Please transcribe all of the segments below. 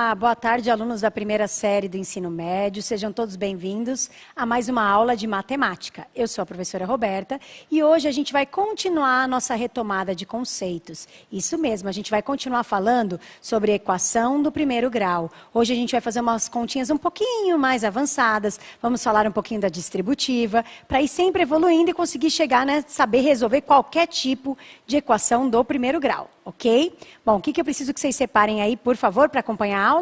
Olá, boa tarde, alunos da primeira série do ensino médio. Sejam todos bem-vindos a mais uma aula de matemática. Eu sou a professora Roberta e hoje a gente vai continuar a nossa retomada de conceitos. Isso mesmo, a gente vai continuar falando sobre equação do primeiro grau. Hoje a gente vai fazer umas continhas um pouquinho mais avançadas, vamos falar um pouquinho da distributiva, para ir sempre evoluindo e conseguir chegar, né, saber resolver qualquer tipo de equação do primeiro grau, ok? Bom, o que eu preciso que vocês separem aí, por favor, para acompanhar a aula?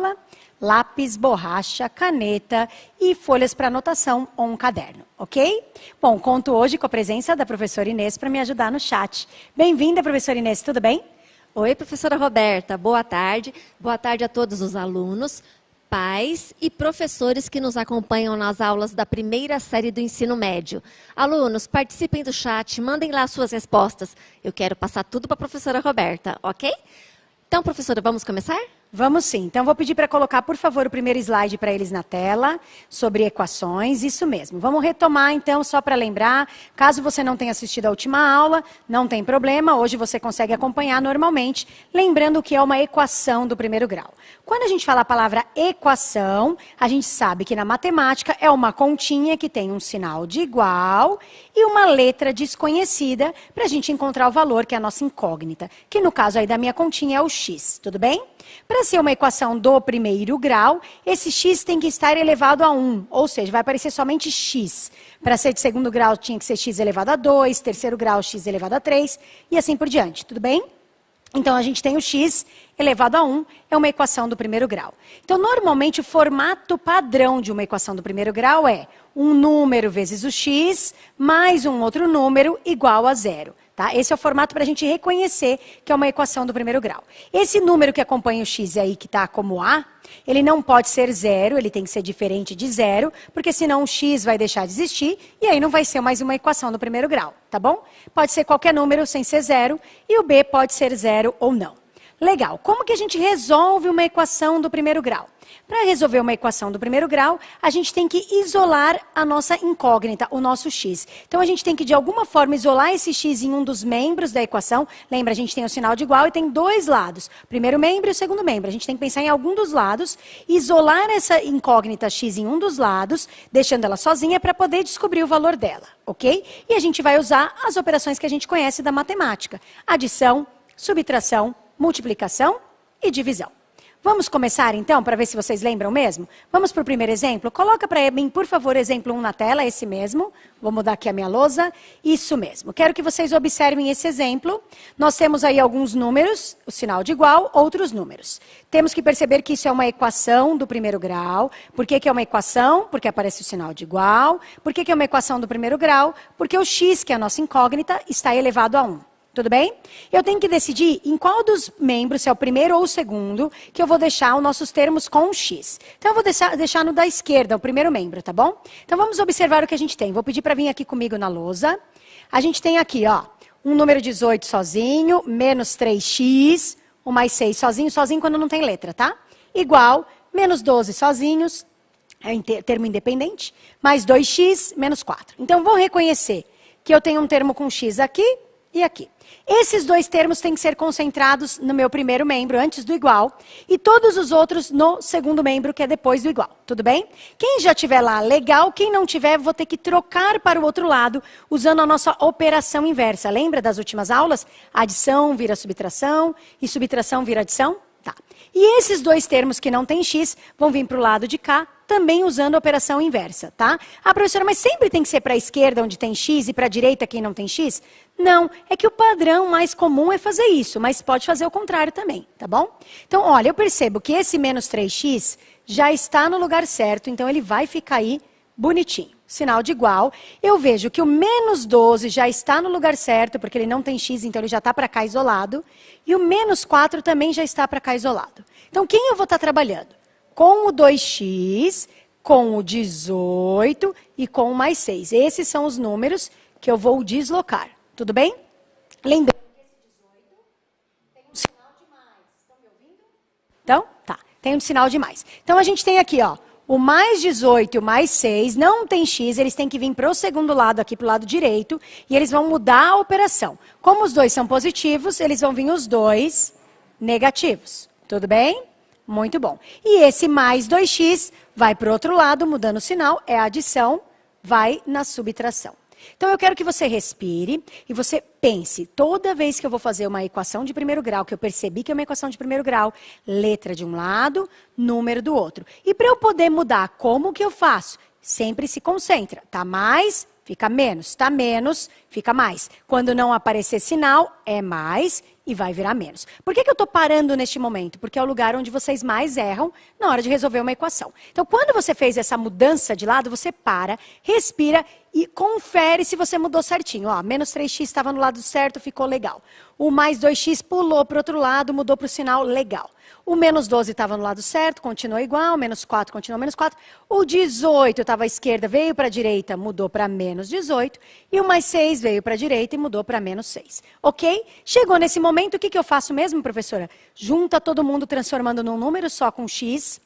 Lápis, borracha, caneta e folhas para anotação ou um caderno, ok? Bom, conto hoje com a presença da professora Inês para me ajudar no chat. Bem-vinda, professora Inês, tudo bem? Oi, professora Roberta, boa tarde. Boa tarde a todos os alunos, pais e professores que nos acompanham nas aulas da primeira série do ensino médio. Alunos, participem do chat, mandem lá suas respostas. Eu quero passar tudo para a professora Roberta, ok? Então, professora, vamos começar? Vamos sim. Então, vou pedir para colocar, por favor, o primeiro slide para eles na tela, sobre equações, isso mesmo. Vamos retomar, então, só para lembrar, caso você não tenha assistido a última aula, não tem problema, hoje você consegue acompanhar normalmente, lembrando que é uma equação do primeiro grau. Quando a gente fala a palavra equação, a gente sabe que na matemática é uma continha que tem um sinal de igual e uma letra desconhecida para a gente encontrar o valor, que é a nossa incógnita, que no caso aí da minha continha é o x, tudo bem? Para ser uma equação do primeiro grau, esse x tem que estar elevado a 1, ou seja, vai aparecer somente x. Para ser de segundo grau, tinha que ser x elevado a 2, terceiro grau, x elevado a 3, e assim por diante, tudo bem? Então, a gente tem o x elevado a 1, é uma equação do primeiro grau. Então, normalmente, o formato padrão de uma equação do primeiro grau é um número vezes o x, mais um outro número igual a zero. Tá? Esse é o formato para a gente reconhecer que é uma equação do primeiro grau. Esse número que acompanha o x aí, que está como A, ele não pode ser zero, ele tem que ser diferente de zero, porque senão o x vai deixar de existir e aí não vai ser mais uma equação do primeiro grau, tá bom? Pode ser qualquer número sem ser zero e o b pode ser zero ou não. Legal, como que a gente resolve uma equação do primeiro grau? Para resolver uma equação do primeiro grau, a gente tem que isolar a nossa incógnita, o nosso x. Então, a gente tem que, de alguma forma, isolar esse x em um dos membros da equação. Lembra, a gente tem o sinal de igual e tem dois lados. O primeiro membro e o segundo membro. A gente tem que pensar em algum dos lados, isolar essa incógnita x em um dos lados, deixando ela sozinha para poder descobrir o valor dela, ok? E a gente vai usar as operações que a gente conhece da matemática. Adição, subtração, multiplicação e divisão. Vamos começar, então, para ver se vocês lembram mesmo? Vamos para o primeiro exemplo? Coloca para mim, por favor, exemplo 1 na tela, esse mesmo. Vou mudar aqui a minha lousa. Isso mesmo. Quero que vocês observem esse exemplo. Nós temos aí alguns números, o sinal de igual, outros números. Temos que perceber que isso é uma equação do primeiro grau. Por que é uma equação? Porque aparece o sinal de igual. Por que é uma equação do primeiro grau? Porque o x, que é a nossa incógnita, está elevado a 1. Tudo bem? Eu tenho que decidir em qual dos membros, se é o primeiro ou o segundo, que eu vou deixar os nossos termos com x. Então, eu vou deixar no da esquerda, o primeiro membro, tá bom? Então, vamos observar o que a gente tem. Vou pedir para vir aqui comigo na lousa. A gente tem aqui, ó, um número 18 sozinho, menos 3x, o mais 6 sozinho, sozinho quando não tem letra, tá? Igual, menos 12 sozinhos, é um termo independente, mais 2x, menos 4. Então, vou reconhecer que eu tenho um termo com x aqui e aqui. Esses dois termos têm que ser concentrados no meu primeiro membro, antes do igual, e todos os outros no segundo membro, que é depois do igual. Tudo bem? Quem já tiver lá, legal. Quem não tiver, vou ter que trocar para o outro lado, usando a nossa operação inversa. Lembra das últimas aulas? Adição vira subtração e subtração vira adição? Tá. E esses dois termos que não tem x vão vir para o lado de cá, também usando a operação inversa, tá? Ah, professora, mas sempre tem que ser para a esquerda onde tem x e para a direita quem não tem x? Não, é que o padrão mais comum é fazer isso, mas pode fazer o contrário também, tá bom? Então, olha, eu percebo que esse menos 3x já está no lugar certo, então ele vai ficar aí bonitinho. Sinal de igual. Eu vejo que o menos 12 já está no lugar certo, porque ele não tem x, então ele já está para cá isolado. E o menos 4 também já está para cá isolado. Então, quem eu vou estar trabalhando? Com o 2x, com o 18 e com o mais 6. Esses são os números que eu vou deslocar. Tudo bem? Lembrando que esse 18 tem um sinal de mais. Estão me ouvindo? Então, tá. Tem um sinal de mais. Então, a gente tem aqui, ó, o mais 18 e o mais 6, não tem x, eles têm que vir para o segundo lado, aqui para o lado direito, e eles vão mudar a operação. Como os dois são positivos, eles vão vir os dois negativos. Tudo bem? Muito bom. E esse mais 2x vai para o outro lado, mudando o sinal, é a adição, vai na subtração. Então, eu quero que você respire e você pense, toda vez que eu vou fazer uma equação de primeiro grau, que eu percebi que é uma equação de primeiro grau, letra de um lado, número do outro. E para eu poder mudar, como que eu faço? Sempre se concentra. Tá mais, fica menos. Tá menos, fica mais. Quando não aparecer sinal, é mais e vai virar menos. Por que eu estou parando neste momento? Porque é o lugar onde vocês mais erram na hora de resolver uma equação. Então, quando você fez essa mudança de lado, você para, respira e confere se você mudou certinho. Ó, menos 3x estava no lado certo, ficou legal. O mais 2x pulou para o outro lado, mudou para o sinal, legal. O menos 12 estava no lado certo, continuou igual. Menos 4 continuou menos 4. O 18 estava à esquerda, veio para a direita, mudou para menos 18. E o mais 6 veio para a direita e mudou para menos 6. Ok? Chegou nesse momento, o que eu faço mesmo, professora? Junta todo mundo transformando num número só com x.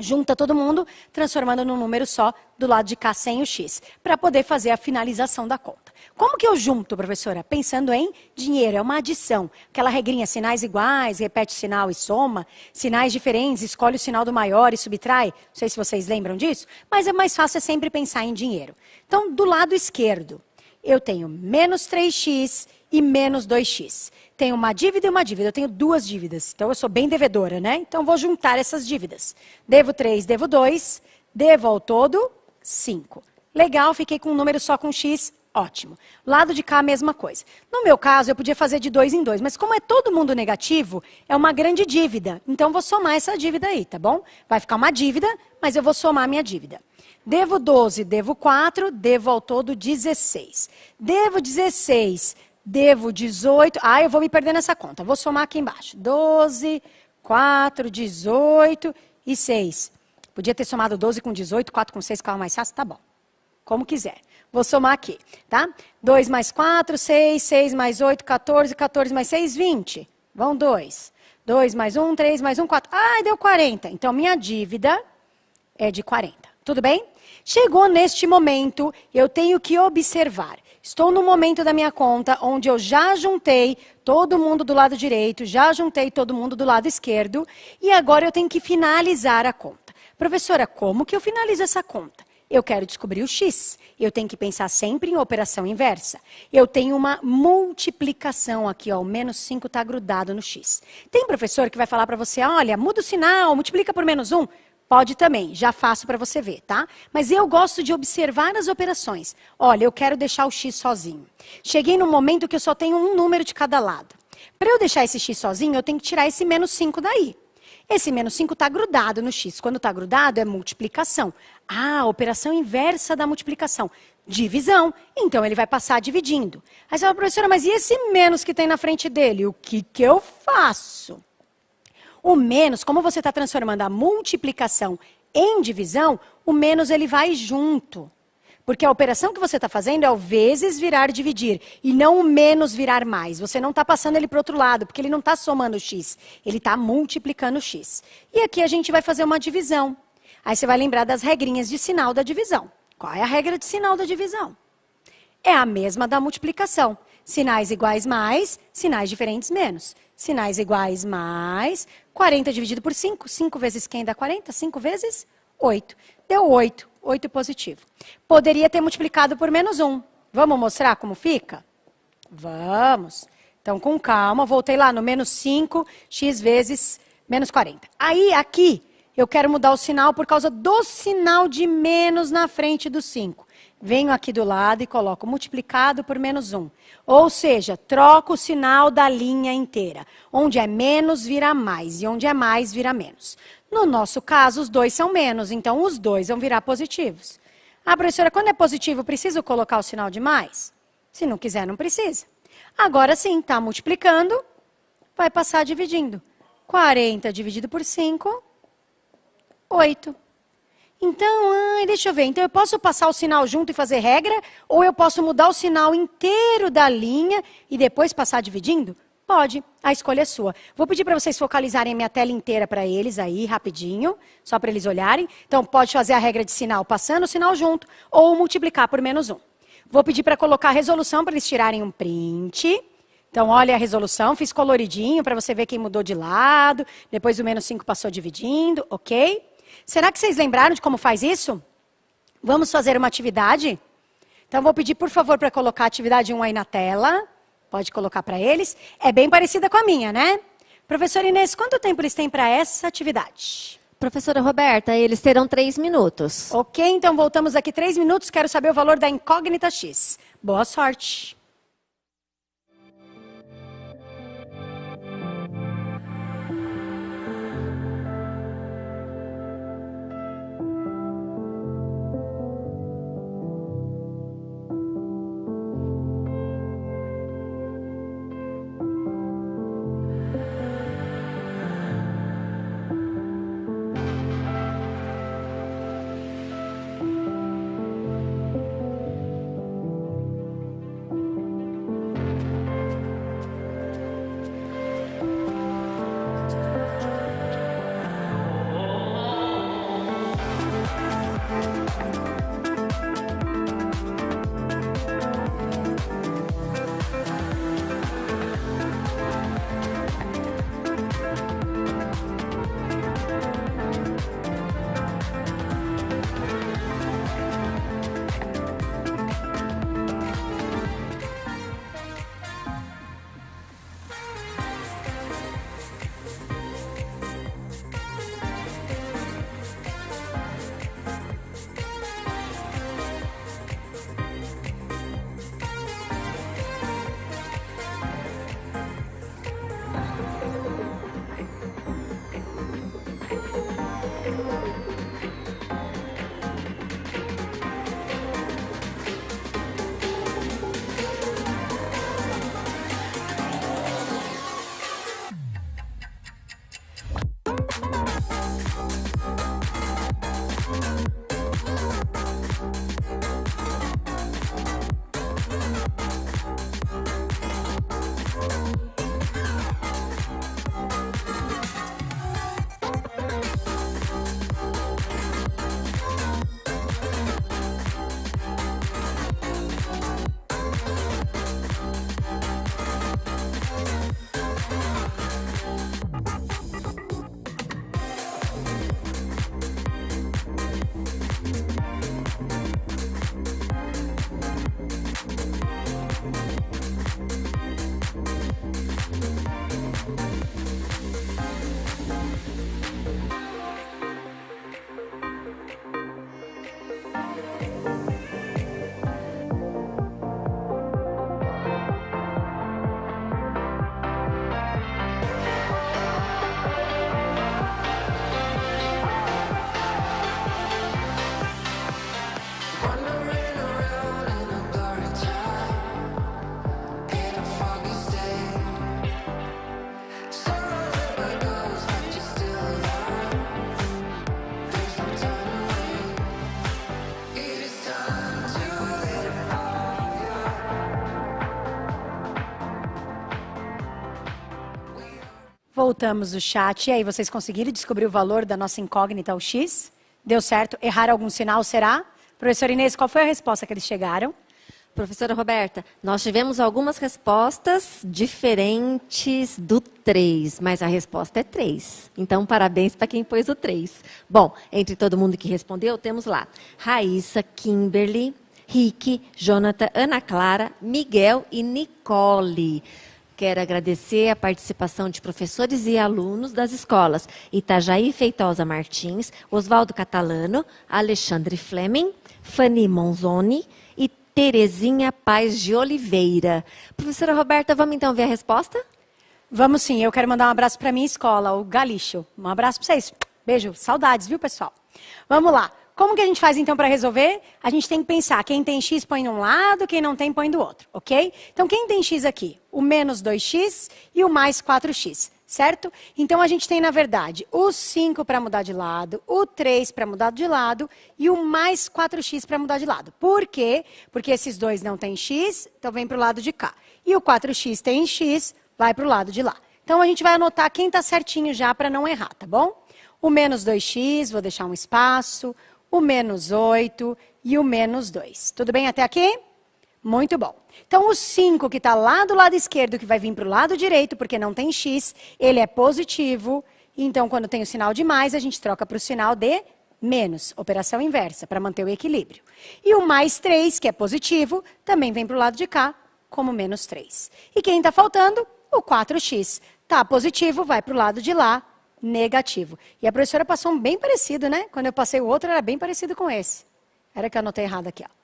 Junta todo mundo transformando num número só do lado de cá sem o x. Para poder fazer a finalização da conta. Como que eu junto, professora? Pensando em dinheiro, é uma adição. Aquela regrinha, sinais iguais, repete o sinal e soma. Sinais diferentes, escolhe o sinal do maior e subtrai. Não sei se vocês lembram disso, mas é mais fácil sempre pensar em dinheiro. Então, do lado esquerdo, eu tenho menos 3x e menos 2x. Tenho uma dívida e uma dívida. Eu tenho duas dívidas. Então, eu sou bem devedora, né? Então, vou juntar essas dívidas. Devo 3, devo 2. Devo ao todo 5. Legal, fiquei com um número só com x. Ótimo. Lado de cá, a mesma coisa. No meu caso, eu podia fazer de 2 em 2. Mas como é todo mundo negativo, é uma grande dívida. Então, vou somar essa dívida aí, tá bom? Vai ficar uma dívida, mas eu vou somar a minha dívida. Devo 12, devo 4, devo ao todo 16. Devo 16, devo 18. Ah, eu vou me perder nessa conta. Vou somar aqui embaixo. 12, 4, 18 e 6. Podia ter somado 12 com 18, 4 com 6, ficava mais fácil? Tá bom. Como quiser. Vou somar aqui, tá? 2 mais 4, 6, 6 mais 8, 14, 14 mais 6, 20. Vão 2. 2 mais 1, 3 mais 1, 4. Ai, deu 40. Então, minha dívida é de 40. Tudo bem? Chegou neste momento, eu tenho que observar. Estou no momento da minha conta onde eu já juntei todo mundo do lado direito, já juntei todo mundo do lado esquerdo, e agora eu tenho que finalizar a conta. Professora, como que eu finalizo essa conta? Eu quero descobrir o x. Eu tenho que pensar sempre em operação inversa. Eu tenho uma multiplicação aqui, ó, o menos 5 está grudado no x. Tem professor que vai falar para você, olha, muda o sinal, multiplica por menos 1. Pode também, já faço para você ver, tá? Mas eu gosto de observar as operações. Olha, eu quero deixar o x sozinho. Cheguei num momento que eu só tenho um número de cada lado. Para eu deixar esse x sozinho, eu tenho que tirar esse menos 5 daí. Esse menos 5 está grudado no x. Quando está grudado, é multiplicação. Ah, operação inversa da multiplicação. Divisão. Então, ele vai passar dividindo. Aí você fala, professora, mas e esse menos que tem na frente dele? O que eu faço? O menos, como você está transformando a multiplicação em divisão, o menos ele vai junto. Porque a operação que você está fazendo é o vezes virar dividir, e não o menos virar mais. Você não está passando ele para o outro lado, porque ele não está somando o x, ele está multiplicando o x. E aqui a gente vai fazer uma divisão. Aí você vai lembrar das regrinhas de sinal da divisão. Qual é a regra de sinal da divisão? É a mesma da multiplicação. Sinais iguais mais, sinais diferentes menos. Sinais iguais mais, 40 dividido por 5. 5 vezes quem dá 40? 5 vezes 8. Deu 8. 8 positivo. Poderia ter multiplicado por menos 1. Vamos mostrar como fica? Vamos. Então, com calma, voltei lá no menos 5, x vezes menos 40. Aí, aqui, eu quero mudar o sinal por causa do sinal de menos na frente do 5. Venho aqui do lado e coloco multiplicado por menos 1. Ou seja, troco o sinal da linha inteira. Onde é menos, vira mais. E onde é mais, vira menos. No nosso caso, os dois são menos. Então, os dois vão virar positivos. Ah, professora, quando é positivo, preciso colocar o sinal de mais? Se não quiser, não precisa. Agora sim, está multiplicando, vai passar dividindo. 40 dividido por 5, 8. Então, deixa eu ver. Então, eu posso passar o sinal junto e fazer regra? Ou eu posso mudar o sinal inteiro da linha e depois passar dividindo? Pode. A escolha é sua. Vou pedir para vocês focalizarem a minha tela inteira para eles aí, rapidinho. Só para eles olharem. Então, pode fazer a regra de sinal passando o sinal junto ou multiplicar por menos 1. Vou pedir para colocar a resolução para eles tirarem um print. Então, olha a resolução, fiz coloridinho para você ver quem mudou de lado, depois o menos 5 passou dividindo, ok? Será que vocês lembraram de como faz isso? Vamos fazer uma atividade? Então, vou pedir, por favor, para colocar a atividade 1 aí na tela. Pode colocar para eles. É bem parecida com a minha, né? Professora Inês, quanto tempo eles têm para essa atividade? Professora Roberta, eles terão 3 minutos. Ok, então voltamos aqui 3 minutos. Quero saber o valor da incógnita X. Boa sorte! Voltamos do chat. E aí, vocês conseguiram descobrir o valor da nossa incógnita, o X? Deu certo? Erraram algum sinal, será? Professora Inês, qual foi a resposta que eles chegaram? Professora Roberta, nós tivemos algumas respostas diferentes do 3, mas a resposta é 3. Então, parabéns para quem pôs o 3. Bom, entre todo mundo que respondeu, temos lá Raíssa, Kimberly, Rick, Jonathan, Ana Clara, Miguel e Nicole. Quero agradecer a participação de professores e alunos das escolas Itajaí Feitosa Martins, Oswaldo Catalano, Alexandre Fleming, Fanny Monzoni e Terezinha Paz de Oliveira. Professora Roberta, vamos então ver a resposta? Vamos sim, eu quero mandar um abraço para minha escola, o Galixo. Um abraço para vocês. Beijo, saudades, viu, pessoal? Vamos lá. Como que a gente faz, então, para resolver? A gente tem que pensar, quem tem x põe de um lado, quem não tem põe do outro, ok? Então, quem tem x aqui? O menos 2x e o mais 4x, certo? Então, a gente tem, na verdade, o 5 para mudar de lado, o 3 para mudar de lado e o mais 4x para mudar de lado. Por quê? Porque esses dois não têm x, então vem para o lado de cá. E o 4x tem x, vai para o lado de lá. Então, a gente vai anotar quem está certinho já para não errar, tá bom? O menos 2x, vou deixar um espaço, o menos 8 e o menos 2. Tudo bem até aqui? Muito bom. Então, o 5 que está lá do lado esquerdo, que vai vir para o lado direito, porque não tem x, ele é positivo. Então, quando tem o sinal de mais, a gente troca para o sinal de menos. Operação inversa, para manter o equilíbrio. E o mais 3, que é positivo, também vem para o lado de cá, como menos 3. E quem está faltando? O 4x. Está positivo, vai para o lado de lá, negativo. E a professora passou um bem parecido, né? Quando eu passei o outro, era bem parecido com esse. Era que eu anotei errado aqui, ó.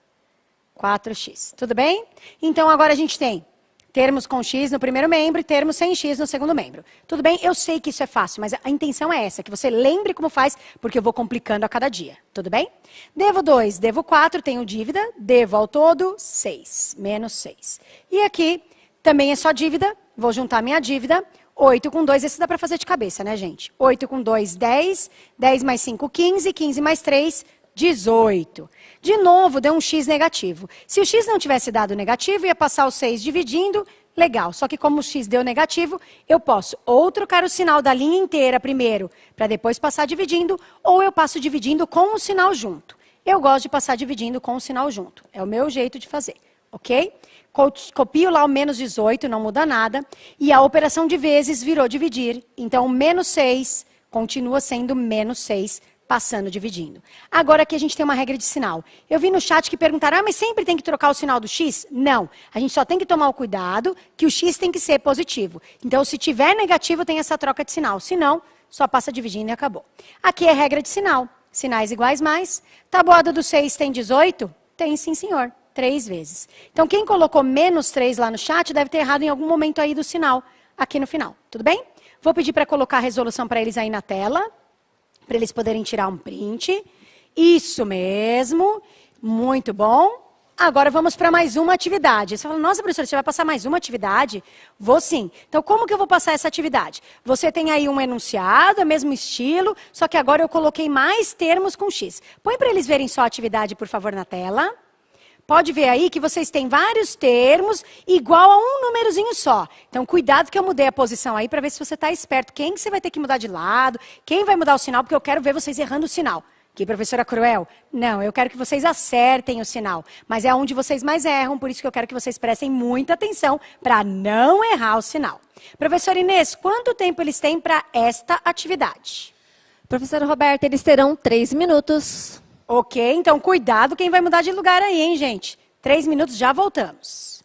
4x. Tudo bem? Então, agora a gente tem termos com x no primeiro membro e termos sem x no segundo membro. Tudo bem? Eu sei que isso é fácil, mas a intenção é essa, que você lembre como faz, porque eu vou complicando a cada dia. Tudo bem? Devo 2, devo 4, tenho dívida, devo ao todo 6, menos 6. E aqui também é só dívida, vou juntar minha dívida. 8 com 2, esse dá para fazer de cabeça, né, gente? 8 com 2, 10, 10 mais 5, 15, 15 mais 3, 18. De novo, deu um x negativo. Se o x não tivesse dado negativo, ia passar o 6 dividindo, legal. Só que como o x deu negativo, eu posso ou trocar o sinal da linha inteira primeiro, para depois passar dividindo, ou eu passo dividindo com o sinal junto. Eu gosto de passar dividindo com o sinal junto. É o meu jeito de fazer, ok? Copio lá o menos 18, não muda nada. E a operação de vezes virou dividir. Então, menos 6 continua sendo menos 6, passando, dividindo. Agora aqui a gente tem uma regra de sinal. Eu vi no chat que perguntaram, mas sempre tem que trocar o sinal do x? Não. A gente só tem que tomar o cuidado que o x tem que ser positivo. Então, se tiver negativo, tem essa troca de sinal. Se não, só passa dividindo e acabou. Aqui é regra de sinal. Sinais iguais mais. Tabuada do 6 tem 18? Tem sim, senhor. 3 vezes. Então, quem colocou menos 3 lá no chat deve ter errado em algum momento aí do sinal, aqui no final. Tudo bem? Vou pedir para colocar a resolução para eles aí na tela, para eles poderem tirar um print. Isso mesmo. Muito bom. Agora vamos para mais uma atividade. Você fala, nossa, professora, você vai passar mais uma atividade? Vou sim. Então, como que eu vou passar essa atividade? Você tem aí um enunciado, é mesmo estilo, só que agora eu coloquei mais termos com X. Põe para eles verem só a atividade, por favor, na tela. Pode ver aí que vocês têm vários termos igual a um númerozinho só. Então, cuidado que eu mudei a posição aí para ver se você está esperto. Quem que você vai ter que mudar de lado? Quem vai mudar o sinal? Porque eu quero ver vocês errando o sinal. Que professora cruel? Não, eu quero que vocês acertem o sinal. Mas é onde vocês mais erram, por isso que eu quero que vocês prestem muita atenção para não errar o sinal. Professora Inês, quanto tempo eles têm para esta atividade? Professora Roberta, eles terão 3 minutos. Ok, então cuidado quem vai mudar de lugar aí, hein, gente? 3 minutos, já voltamos.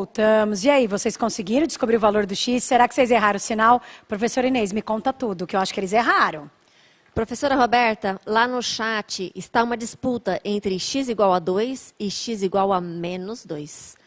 Voltamos. E aí, vocês conseguiram descobrir o valor do x? Será que vocês erraram o sinal? Professora Inês, me conta tudo, que eu acho que eles erraram. Professora Roberta, lá no chat está uma disputa entre x igual a 2 e x igual a menos 2.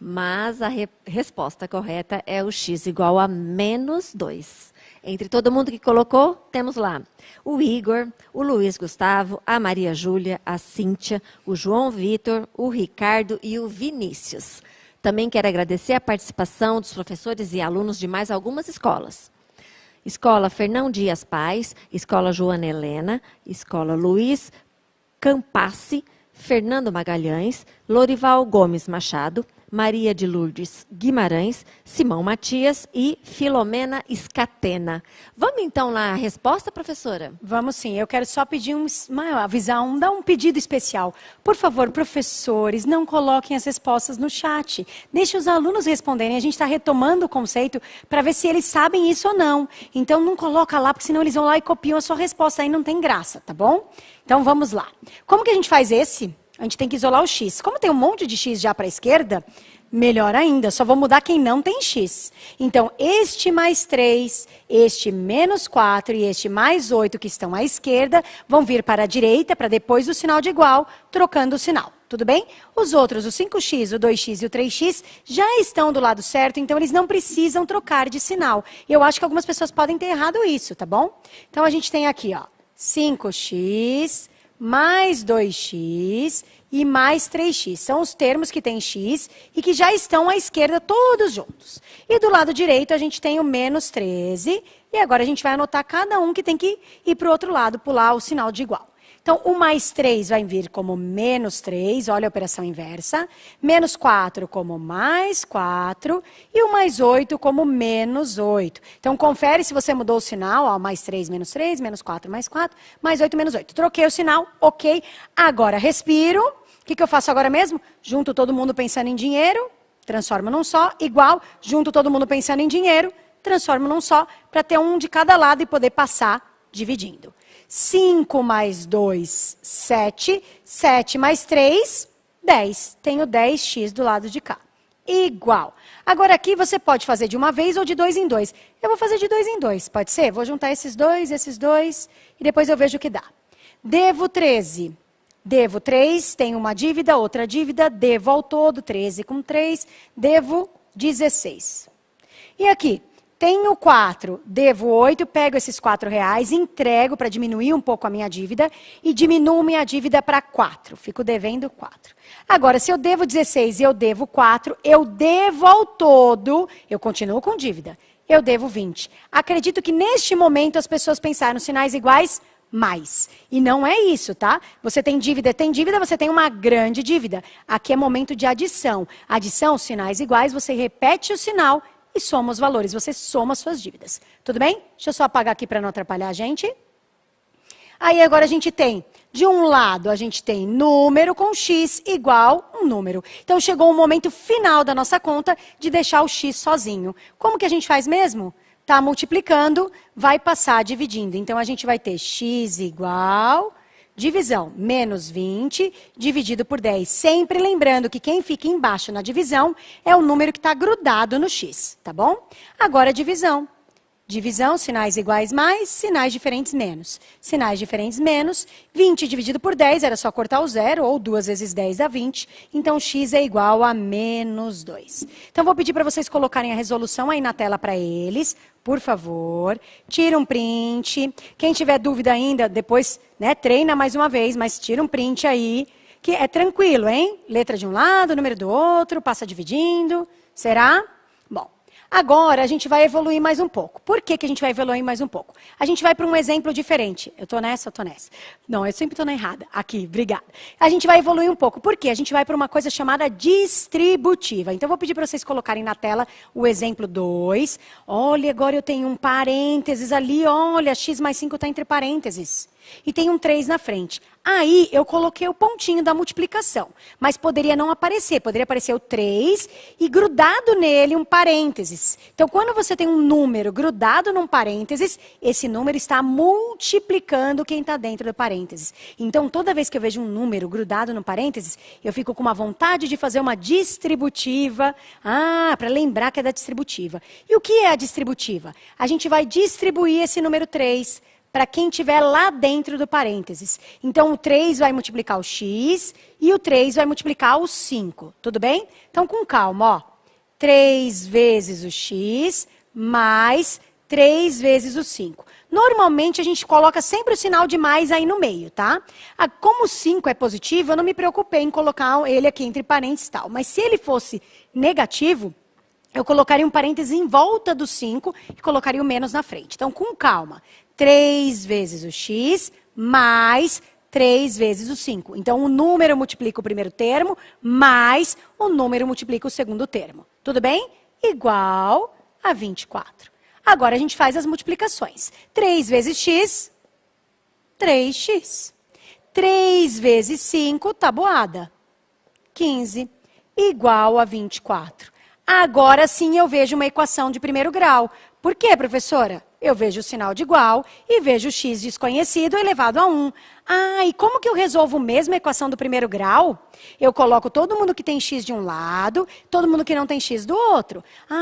Mas a resposta correta é o x igual a menos 2. Entre todo mundo que colocou, temos lá o Igor, o Luiz Gustavo, a Maria Júlia, a Cíntia, o João Vitor, o Ricardo e o Vinícius. Também quero agradecer a participação dos professores e alunos de mais algumas escolas. Escola Fernão Dias Pais, Escola Joana Helena, Escola Luiz Campassi, Fernando Magalhães, Lorival Gomes Machado, Maria de Lourdes Guimarães, Simão Matias e Filomena Scatena. Vamos então lá a resposta, professora? Vamos sim, eu quero só pedir dar um pedido especial. Por favor, professores, não coloquem as respostas no chat. Deixe os alunos responderem, a gente está retomando o conceito para ver se eles sabem isso ou não. Então não coloca lá, porque senão eles vão lá e copiam a sua resposta, aí não tem graça, tá bom? Então vamos lá. Como que a gente faz esse? A gente tem que isolar o x. Como tem um monte de x já para a esquerda, melhor ainda, só vou mudar quem não tem x. Então, este mais 3, este menos 4 e este mais 8 que estão à esquerda vão vir para a direita, para depois do sinal de igual, trocando o sinal. Tudo bem? Os outros, o 5x, o 2x e o 3x, já estão do lado certo, então eles não precisam trocar de sinal. Eu acho que algumas pessoas podem ter errado isso, tá bom? Então, a gente tem aqui, ó, 5x mais 2x e mais 3x. São os termos que tem x e que já estão à esquerda todos juntos. E do lado direito a gente tem o menos 13. E agora a gente vai anotar cada um que tem que ir para o outro lado, pular o sinal de igual. Então, o mais 3 vai vir como menos 3, olha a operação inversa. Menos 4 como mais 4. E o mais 8 como menos 8. Então, confere se você mudou o sinal. Ó, mais 3, menos 4, mais 4. Mais 8, menos 8. Troquei o sinal, ok. Agora, respiro. O que eu faço agora mesmo? Junto todo mundo pensando em dinheiro. Transformo num só. Igual, junto todo mundo pensando em dinheiro. Transformo num só, para ter um de cada lado e poder passar dividindo. 5 mais 2, 7. 7 mais 3, 10. Tenho 10x do lado de cá. Igual. Agora aqui você pode fazer de uma vez ou de 2 em 2. Eu vou fazer de 2 em 2, pode ser? Vou juntar esses dois e depois eu vejo o que dá. Devo 13. Devo 3, tenho uma dívida, outra dívida, devo ao todo, 13 com 3, devo 16. E aqui? Tenho 4, devo 8, pego esses R$4, entrego para diminuir um pouco a minha dívida e diminuo minha dívida para 4. Fico devendo 4. Agora, se eu devo 16 e eu devo 4, eu devo ao todo, eu continuo com dívida, eu devo 20. Acredito que neste momento as pessoas pensaram sinais iguais, mais. E não é isso, tá? Você tem dívida, você tem uma grande dívida. Aqui é momento de adição. Adição, sinais iguais, você repete o sinal e soma os valores, você soma suas dívidas. Tudo bem? Deixa eu só apagar aqui para não atrapalhar a gente. Aí agora a gente tem, de um lado, a gente tem número com x igual um número. Então chegou o momento final da nossa conta de deixar o x sozinho. Como que a gente faz mesmo? Tá multiplicando, vai passar dividindo. Então a gente vai ter x igual... Divisão, menos 20, dividido por 10. Sempre lembrando que quem fica embaixo na divisão é o número que está grudado no x, tá bom? Agora, divisão. Divisão, sinais iguais mais, sinais diferentes menos. Sinais diferentes menos, 20 dividido por 10, era só cortar o zero, ou 2 vezes 10 dá 20. Então, x é igual a menos 2. Então, vou pedir para vocês colocarem a resolução aí na tela para eles, por favor. Tira um print. Quem tiver dúvida ainda, depois, né, treina mais uma vez, mas tira um print aí, que é tranquilo, hein? Letra de um lado, número do outro, passa dividindo. Será? Bom. Agora, a gente vai evoluir mais um pouco. Por que a gente vai evoluir mais um pouco? A gente vai para um exemplo diferente. Eu estou nessa, eu estou nessa. Não, eu sempre estou na errada. Aqui, obrigada. A gente vai evoluir um pouco. Por quê? A gente vai para uma coisa chamada distributiva. Então, eu vou pedir para vocês colocarem na tela o exemplo 2. Olha, agora eu tenho um parênteses ali. Olha, x mais 5 está entre parênteses. E tem um 3 na frente. Aí, eu coloquei o pontinho da multiplicação. Mas poderia não aparecer. Poderia aparecer o 3 e grudado nele um parênteses. parênteses. Então, quando você tem um número grudado num parênteses, esse número está multiplicando quem está dentro do parênteses. Então, toda vez que eu vejo um número grudado no parênteses, eu fico com uma vontade de fazer uma distributiva. Para lembrar que é da distributiva. E o que é a distributiva? A gente vai distribuir esse número 3 para quem estiver lá dentro do parênteses. Então, o 3 vai multiplicar o x e o 3 vai multiplicar o 5. Tudo bem? Então, com calma, ó. 3 vezes o x mais 3 vezes o 5. Normalmente, a gente coloca sempre o sinal de mais aí no meio, tá? Como o 5 é positivo, eu não me preocupei em colocar ele aqui entre parênteses e tal. Mas se ele fosse negativo, eu colocaria um parêntese em volta do 5 e colocaria o menos na frente. Então, com calma. 3 vezes o x mais 3 vezes o 5. Então, o número multiplica o primeiro termo, mais o número multiplica o segundo termo. Tudo bem? Igual a 24. Agora, a gente faz as multiplicações. 3 vezes x, 3x. 3 vezes 5, tabuada, 15, igual a 24. Agora sim eu vejo uma equação de primeiro grau. Por quê, professora? Eu vejo o sinal de igual e vejo o x desconhecido elevado a 1. E como que eu resolvo mesmo a equação do primeiro grau? Eu coloco todo mundo que tem x de um lado, todo mundo que não tem x do outro.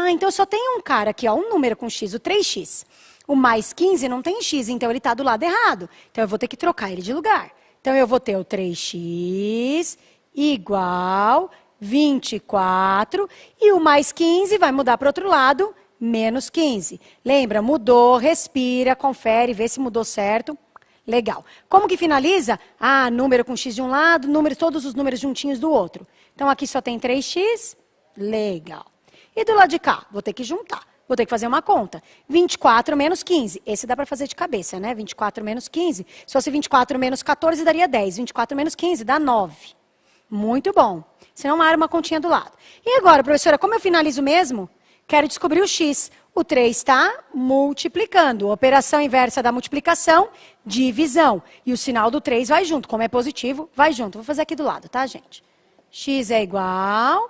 Então eu só tenho um cara aqui, ó, um número com x, o 3x. O mais 15 não tem x, então ele está do lado errado. Então eu vou ter que trocar ele de lugar. Então eu vou ter o 3x igual 24 e o mais 15 vai mudar para o outro lado, menos 15. Lembra? Mudou, respira, confere, vê se mudou certo. Legal. Como que finaliza? Número com x de um lado, todos os números juntinhos do outro. Então, aqui só tem 3x. Legal. E do lado de cá? Vou ter que juntar. Vou ter que fazer uma conta. 24 menos 15. Esse dá para fazer de cabeça, né? 24 menos 15. Se fosse 24 menos 14, daria 10. 24 menos 15 dá 9. Muito bom. Senão, uma continha do lado. E agora, professora, como eu finalizo mesmo? Quero descobrir o x. O 3 está multiplicando. Operação inversa da multiplicação, divisão. E o sinal do 3 vai junto. Como é positivo, vai junto. Vou fazer aqui do lado, tá, gente? X é igual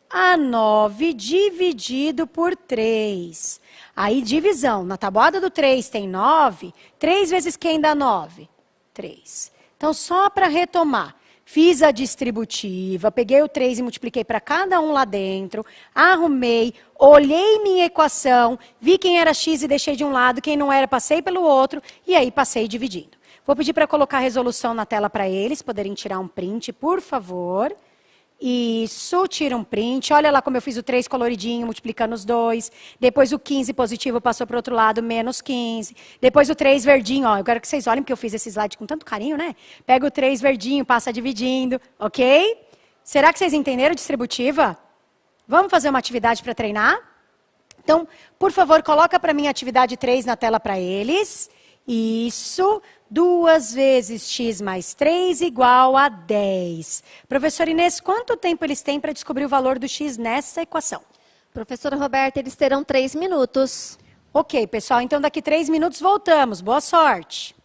a 9 dividido por 3. Aí, divisão. Na tabuada do 3 tem 9. 3 vezes quem dá 9? 3. Então, só para retomar. Fiz a distributiva, peguei o 3 e multipliquei para cada um lá dentro, arrumei, olhei minha equação, vi quem era x e deixei de um lado, quem não era passei pelo outro, e aí passei dividindo. Vou pedir para colocar a resolução na tela para eles poderem tirar um print, por favor. Isso, tira um print. Olha lá como eu fiz o 3 coloridinho, multiplicando os dois. Depois o 15 positivo passou para o outro lado, menos 15. Depois o 3 verdinho, ó. Eu quero que vocês olhem, porque eu fiz esse slide com tanto carinho, né? Pega o 3 verdinho, passa dividindo, ok? Será que vocês entenderam distributiva? Vamos fazer uma atividade para treinar? Então, por favor, coloca para mim a atividade 3 na tela para eles. Isso, 2 vezes x mais 3 igual a 10. Professora Inês, quanto tempo eles têm para descobrir o valor do x nessa equação? Professora Roberta, eles terão 3 minutos. Ok, pessoal, então daqui 3 minutos voltamos. Boa sorte.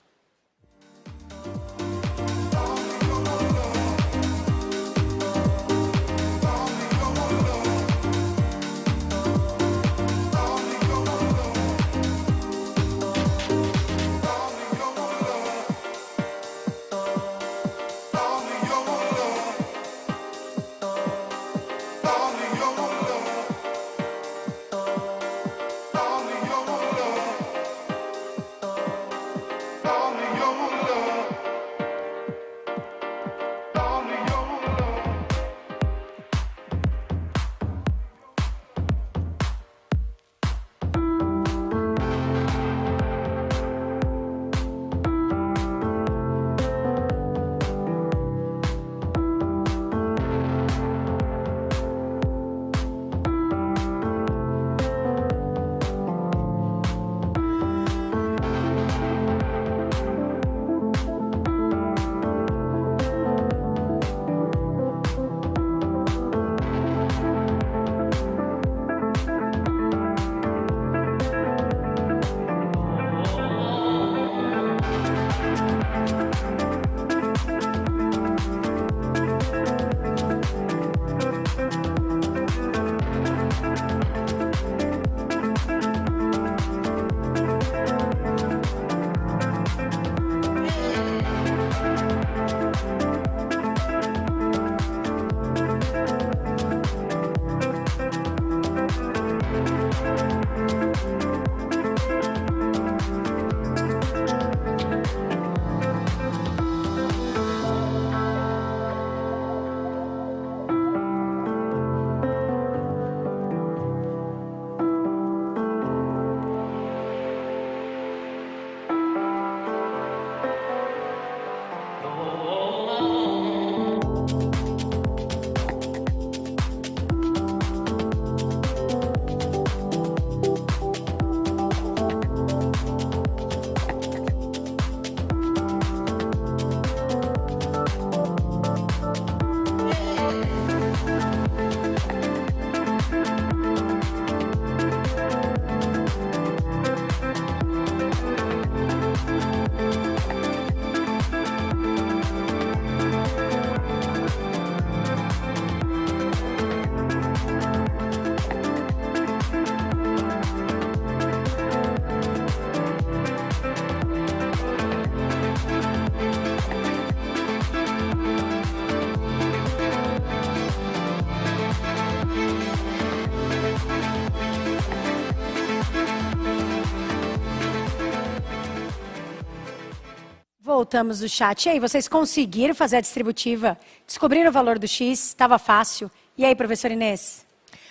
Voltamos do chat. E aí, vocês conseguiram fazer a distributiva? Descobriram o valor do X? Estava fácil. E aí, professora Inês?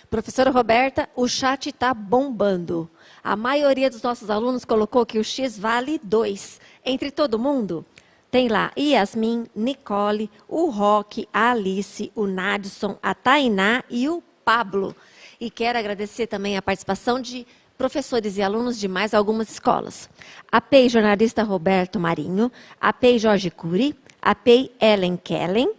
Professora Roberta, o chat está bombando. A maioria dos nossos alunos colocou que o X vale 2. Entre todo mundo, tem lá Yasmin, Nicole, o Roque, a Alice, o Nadson, a Tainá e o Pablo. E quero agradecer também a participação de professores e alunos de mais algumas escolas. A PEI jornalista Roberto Marinho, a PEI Jorge Cury, a PEI Ellen Kellen,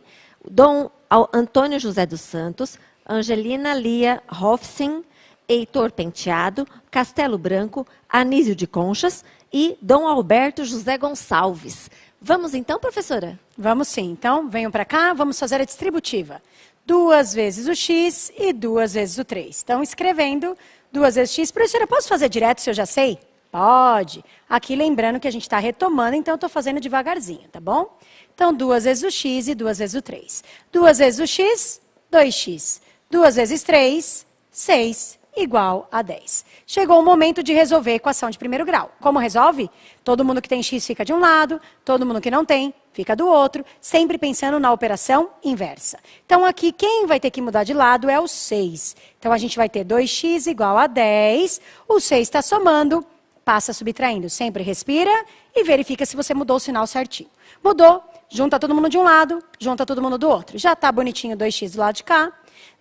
Dom Antônio José dos Santos, Angelina Lia Hofsin, Heitor Penteado, Castelo Branco, Anísio de Conchas e Dom Alberto José Gonçalves. Vamos então, professora? Vamos sim. Então, venham para cá, vamos fazer a distributiva. 2 vezes o X e 2 vezes o 3. Então, escrevendo 2 vezes X. Professora, posso fazer direto se eu já sei? Pode. Aqui lembrando que a gente está retomando, então eu estou fazendo devagarzinho, tá bom? Então, 2 vezes o X e 2 vezes o 3. 2 vezes o X, 2x. 2 vezes 3, 6, igual a 10. Chegou o momento de resolver a equação de primeiro grau. Como resolve? Todo mundo que tem x fica de um lado, todo mundo que não tem fica do outro, sempre pensando na operação inversa. Então, aqui, quem vai ter que mudar de lado é o 6. Então, a gente vai ter 2x igual a 10. O 6 está somando, passa subtraindo. Sempre respira e verifica se você mudou o sinal certinho. Mudou, junta todo mundo de um lado, junta todo mundo do outro. Já está bonitinho 2x do lado de cá.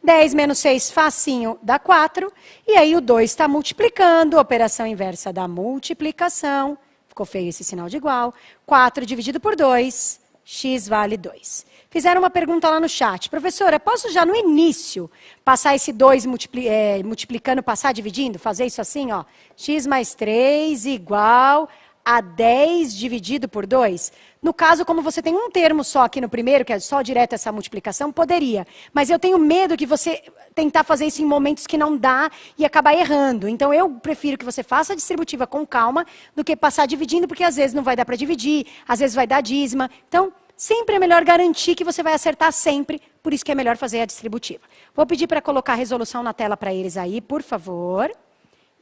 10 menos 6, facinho, dá 4. E aí o 2 está multiplicando, operação inversa da multiplicação. Ficou feio esse sinal de igual. 4 dividido por 2, x vale 2. Fizeram uma pergunta lá no chat. Professora, posso já no início passar esse 2 multiplicando, passar dividindo? Fazer isso assim, ó. X mais 3 igual a 10 dividido por 2? No caso, como você tem um termo só aqui no primeiro, que é só direto essa multiplicação, poderia. Mas eu tenho medo que você tentar fazer isso em momentos que não dá e acabar errando. Então, eu prefiro que você faça a distributiva com calma do que passar dividindo, porque às vezes não vai dar para dividir, às vezes vai dar dízima. Então, sempre é melhor garantir que você vai acertar sempre, por isso que é melhor fazer a distributiva. Vou pedir para colocar a resolução na tela para eles aí, por favor.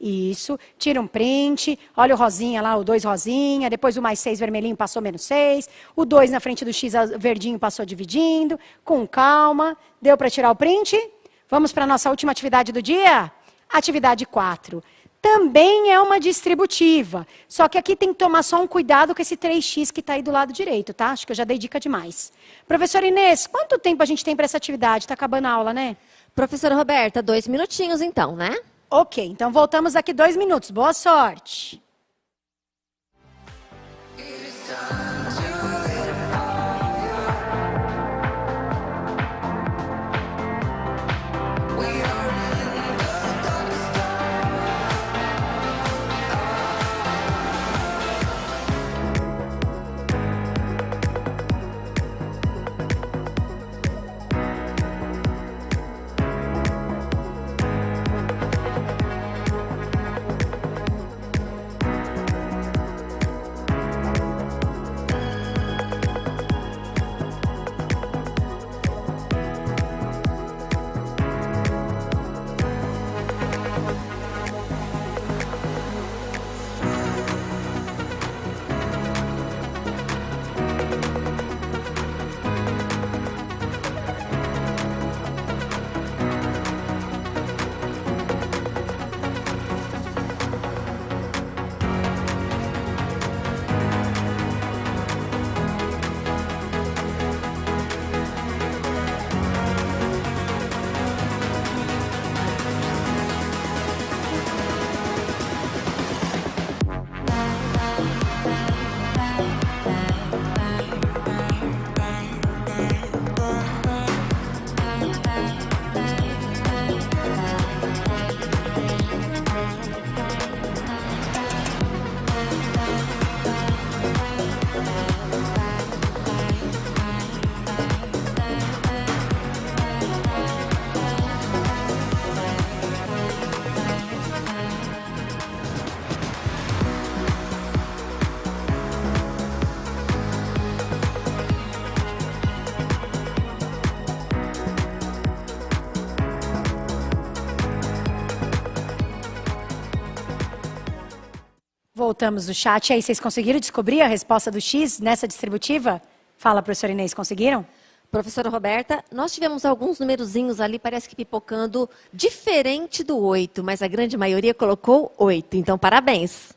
Isso, tira um print, olha o rosinha lá, o 2 rosinha, depois o mais 6 vermelhinho passou menos 6, o 2 na frente do X verdinho passou dividindo, com calma. Deu para tirar o print? Vamos para a nossa última atividade do dia? Atividade 4. Também é uma distributiva, só que aqui tem que tomar só um cuidado com esse 3x que está aí do lado direito, tá? Acho que eu já dei dica demais. Professora Inês, quanto tempo a gente tem para essa atividade? Está acabando a aula, né? Professora Roberta, 2 minutinhos então, né? Ok, então voltamos daqui 2 minutos. Boa sorte! voltamos do chat. E aí, vocês conseguiram descobrir a resposta do X nessa distributiva? Fala, professora Inês, conseguiram? Professora Roberta, nós tivemos alguns numerozinhos ali, parece que pipocando, diferente do 8, mas a grande maioria colocou 8, então parabéns.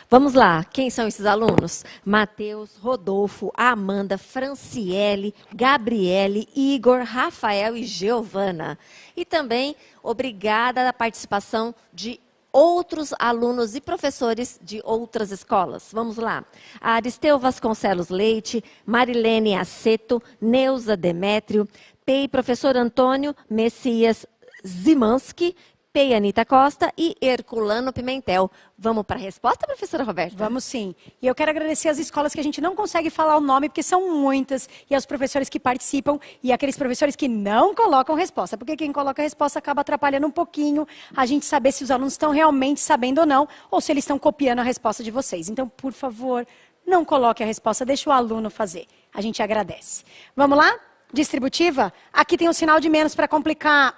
Vamos lá, quem são esses alunos? Matheus, Rodolfo, Amanda, Franciele, Gabriele, Igor, Rafael e Giovana. E também, obrigada a participação de outros alunos e professores de outras escolas. Vamos lá. A Aristeu Vasconcelos Leite, Marilene Aceto, Neuza Demétrio, PEI professor Antônio Messias Zimanski, PEI Anita Costa e Herculano Pimentel. Vamos para a resposta, professora Roberta? Vamos sim. E eu quero agradecer às escolas que a gente não consegue falar o nome, porque são muitas, e aos professores que participam, e aqueles professores que não colocam resposta, porque quem coloca a resposta acaba atrapalhando um pouquinho a gente saber se os alunos estão realmente sabendo ou não, ou se eles estão copiando a resposta de vocês. Então, por favor, não coloque a resposta, deixa o aluno fazer. A gente agradece. Vamos lá? Distributiva? Aqui tem um sinal de menos para complicar.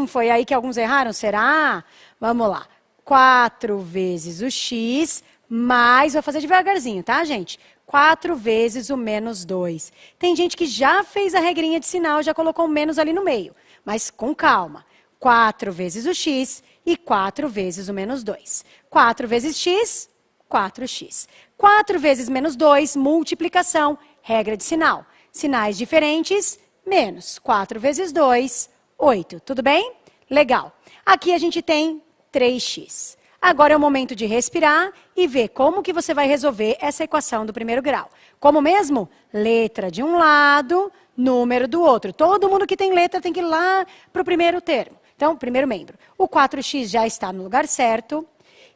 Foi aí que alguns erraram? Será? Vamos lá. 4 vezes o x, mais, vou fazer devagarzinho, tá, gente? 4 vezes o menos 2. Tem gente que já fez a regrinha de sinal, já colocou o menos ali no meio. Mas com calma. 4 vezes o x e 4 vezes o menos 2. 4 vezes x, 4x. 4 vezes menos 2, multiplicação, regra de sinal. Sinais diferentes, menos 4 vezes 2, 8. Tudo bem? Legal. Aqui a gente tem 3x. Agora é o momento de respirar e ver como que você vai resolver essa equação do primeiro grau. Como mesmo? Letra de um lado, número do outro. Todo mundo que tem letra tem que ir lá para o primeiro termo. Então, primeiro membro. O 4x já está no lugar certo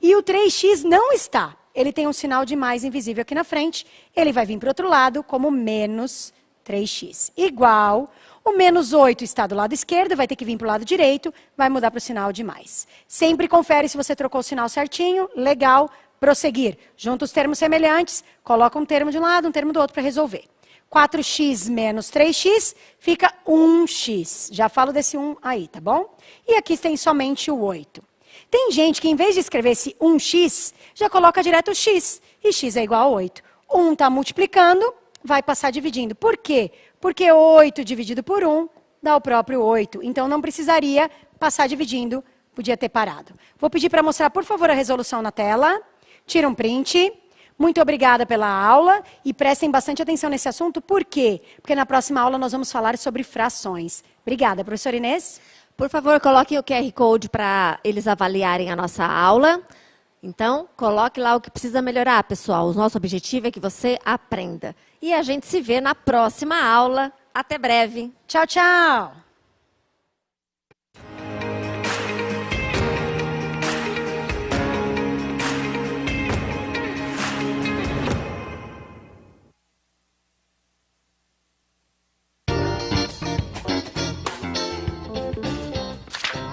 e o 3x não está. Ele tem um sinal de mais invisível aqui na frente. Ele vai vir para o outro lado como menos 3x. Igual, o menos 8 está do lado esquerdo, vai ter que vir para o lado direito, vai mudar para o sinal de mais. Sempre confere se você trocou o sinal certinho, legal, prosseguir. Junta os termos semelhantes, coloca um termo de um lado, um termo do outro para resolver. 4x menos 3x fica 1x. Já falo desse 1 aí, tá bom? E aqui tem somente o 8. Tem gente que, em vez de escrever esse 1x, já coloca direto o x. E x é igual a 8. 1 está multiplicando, vai passar dividindo. Por quê? Porque 8 dividido por 1 dá o próprio 8. Então, não precisaria passar dividindo, podia ter parado. Vou pedir para mostrar, por favor, a resolução na tela. Tira um print. Muito obrigada pela aula e prestem bastante atenção nesse assunto. Por quê? Porque na próxima aula nós vamos falar sobre frações. Obrigada, professora Inês. Por favor, coloquem o QR Code para eles avaliarem a nossa aula. Então, coloque lá o que precisa melhorar, pessoal. O nosso objetivo é que você aprenda. E a gente se vê na próxima aula. Até breve. Tchau, tchau.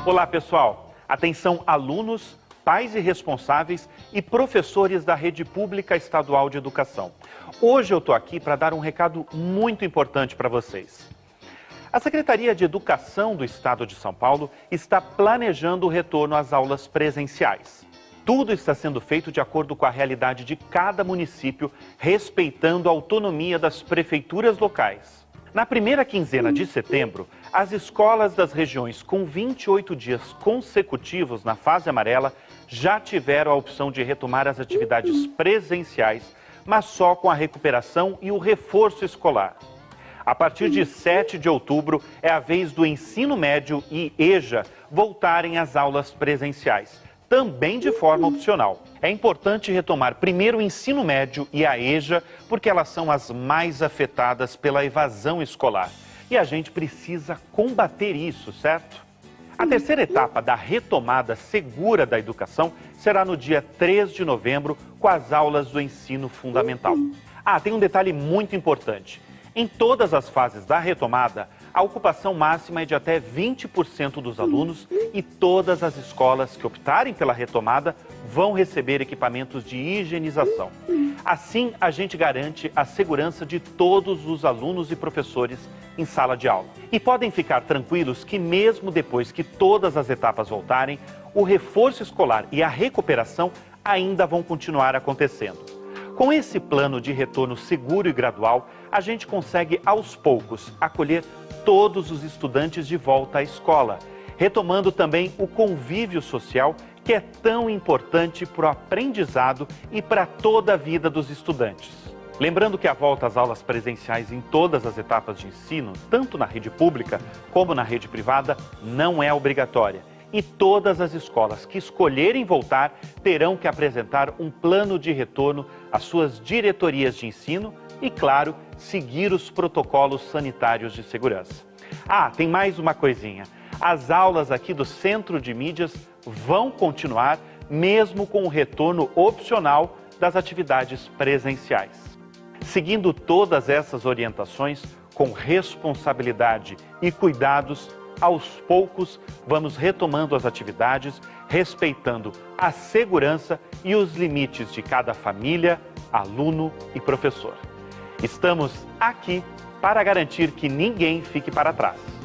Olá, pessoal. Atenção, alunos, pais e responsáveis e professores da Rede Pública Estadual de Educação. Hoje eu estou aqui para dar um recado muito importante para vocês. A Secretaria de Educação do Estado de São Paulo está planejando o retorno às aulas presenciais. Tudo está sendo feito de acordo com a realidade de cada município, respeitando a autonomia das prefeituras locais. Na primeira quinzena de setembro, as escolas das regiões com 28 dias consecutivos na fase amarela já tiveram a opção de retomar as atividades presenciais, mas só com a recuperação e o reforço escolar. A partir de 7 de outubro, é a vez do ensino médio e EJA voltarem às aulas presenciais, também de forma opcional. É importante retomar primeiro o ensino médio e a EJA, porque elas são as mais afetadas pela evasão escolar. E a gente precisa combater isso, certo? A terceira etapa da retomada segura da educação será no dia 3 de novembro, com as aulas do ensino fundamental. Tem um detalhe muito importante. Em todas as fases da retomada, a ocupação máxima é de até 20% dos alunos e todas as escolas que optarem pela retomada vão receber equipamentos de higienização. Assim, a gente garante a segurança de todos os alunos e professores em sala de aula. E podem ficar tranquilos que mesmo depois que todas as etapas voltarem, o reforço escolar e a recuperação ainda vão continuar acontecendo. Com esse plano de retorno seguro e gradual, a gente consegue aos poucos acolher todos os estudantes de volta à escola, retomando também o convívio social que é tão importante para o aprendizado e para toda a vida dos estudantes. Lembrando que a volta às aulas presenciais em todas as etapas de ensino, tanto na rede pública como na rede privada, não é obrigatória. E todas as escolas que escolherem voltar terão que apresentar um plano de retorno às suas diretorias de ensino e, claro, seguir os protocolos sanitários de segurança. Ah, tem mais uma coisinha. As aulas aqui do Centro de Mídias vão continuar, mesmo com o retorno opcional das atividades presenciais. Seguindo todas essas orientações, com responsabilidade e cuidados, aos poucos vamos retomando as atividades, respeitando a segurança e os limites de cada família, aluno e professor. Estamos aqui para garantir que ninguém fique para trás.